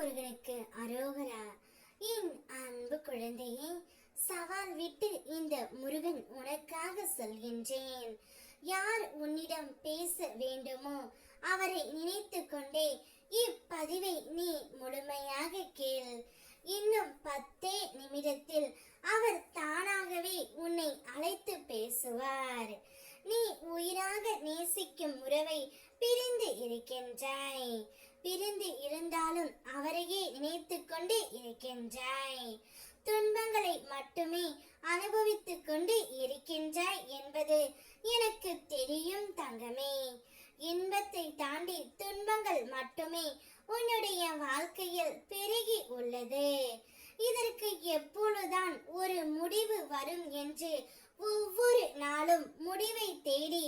முருகனுக்கு அரோகரா. என் அன்பு குழந்தையே, சவால் விட்டு இந்த முருகன் உனக்காக சொல்கின்றேன். யார் உன்னிடம் பேச வேண்டுமோ அவரை நினைத்து கொண்டே இப்பதிவை நீ முழுமையாக கேள். இன்னும் 10 நிமிடத்தில் அவர் தானாகவே உன்னை அழைத்து பேசுவார். நீ உயிராக நேசிக்கும் உறவை பிரிந்து இருக்கின்றாய். பிரிந்து இருந்தாலும் அவரையே நினைத்து கொண்டு இருக்கின்றாய். துன்பங்களை மட்டுமே அனுபவித்துக் கொண்டு இருக்கின்றாய் என்பது எனக்கு தெரியும் தங்கமே. இன்பத்தை தாண்டி துன்பங்கள் மட்டுமே உன்னுடைய வாழ்க்கையில் பெருகி உள்ளது. இதற்கு எப்பொழுதுதான் ஒரு முடிவு வரும் என்று ஒவ்வொரு நாளும் முடிவை தேடி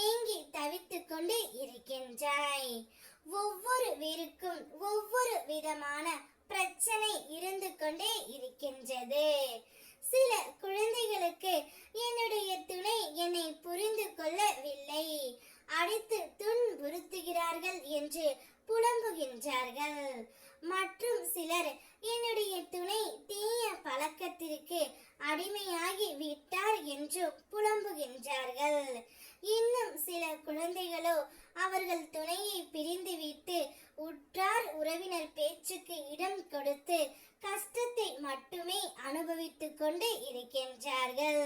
ஏங்கி தவித்துக் கொண்டு இருக்கின்றாய். ஒவ்வொரு வீருக்கும் ஒவ்வொரு விதமான பிரச்சனை இருந்து கொண்டே இருக்கின்றது. சில குழந்தைகளுக்கு என்னுடைய துணை என்னை புரிந்து கொள்ளவில்லை, அடித்து துன்புறுத்துகிறார்கள் என்று புலம்புகின்றார்கள். மற்றும் சிலர் என்னுடைய துணை தீய பழக்கத்திற்கு அடிமையாகி விட்டார் என்று புலம்புகின்றார்கள். இன்னும் சில குழந்தைகளோ அவர்கள் துணையை பிரிந்துவிட்டு உற்றார் உறவினர் பேச்சுக்கு இடம் கொடுத்து கஷ்டத்தை மட்டுமே அனுபவித்துக் கொண்டு இருக்கின்றார்கள்.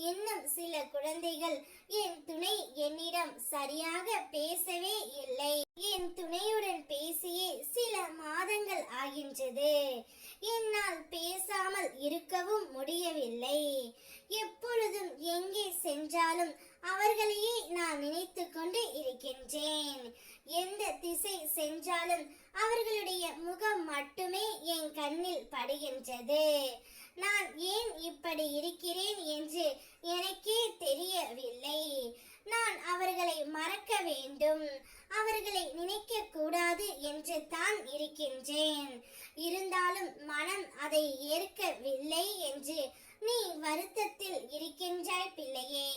இன்னும் சில குழந்தைகள் என் துணை என்னிடம் சரியாக பேசவே இல்லை, என் துணையுடன் பேசியே சில மாதங்கள் ஆகின்றது, என்னால் பேசாமல் இருக்கவும் முடியவில்லை, எப்பொழுதும் எங்கே சென்றாலும் அவர்களையே நான் நினைத்து கொண்டு இருக்கின்றேன், எந்த திசை சென்றாலும் அவர்களுடைய முகம் மட்டுமே என் கண்ணில் படுகின்றது, நான் ஏன் இப்படி இருக்கிறேன் என்று எனக்கே தெரியவில்லை, நான் அவர்களை மறக்க வேண்டும், அவர்களை நினைக்க கூடாது என்று தான் இருக்கின்றேன், இருந்தாலும் மனம் அதை ஏற்கவில்லை என்று நீ வருத்தத்தில் இருக்கின்றாய் பிள்ளையே.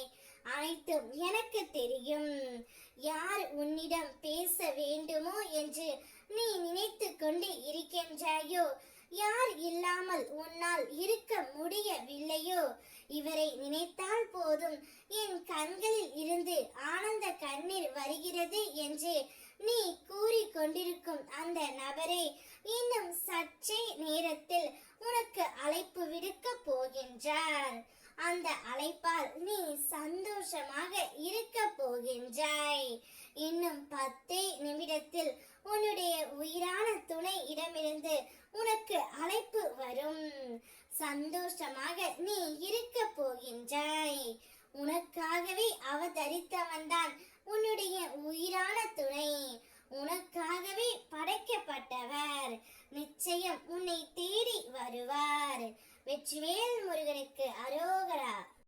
அனைத்தும் எனக்கு தெரியும். யார் உன்னிடம் பேச வேண்டுமோ என்று நீ நினைத்து கொண்டு இருக்கின்றாயோ, யார் இல்லாமல் உன்னால் இருக்க முடியவில்லையோ, இவரை நினைத்தால் போதும் என் கண்களில் இருந்து ஆனந்த கண்ணீர் வருகிறது என்று நீ கூறிக்கொண்டிருக்கும் அந்த நபரை இன்னும் சற்றே நேரத்தில் உனக்கு அழைப்பு விடுக்க போகின்றார். அந்த அழைப்பால் நீ சந்தோஷமாக இருக்க போகின்றாய். இன்னும் 10 நிமிடத்தில் உன்னுடைய உயிரான துணை இடமிருந்து உனக்கு அழைப்பு வரும். சந்தோஷமாக நீ இருக்க போகின்றாய். உனக்காகவே அவதரித்தவன்தான் உன்னுடைய உயிரான துணை, உனக்காகவே படைக்கப்பட்டவர். நிச்சயம் உன்னை தேடி வருவார். வெற்றிவேல் முருகனுக்கு அரோகரா.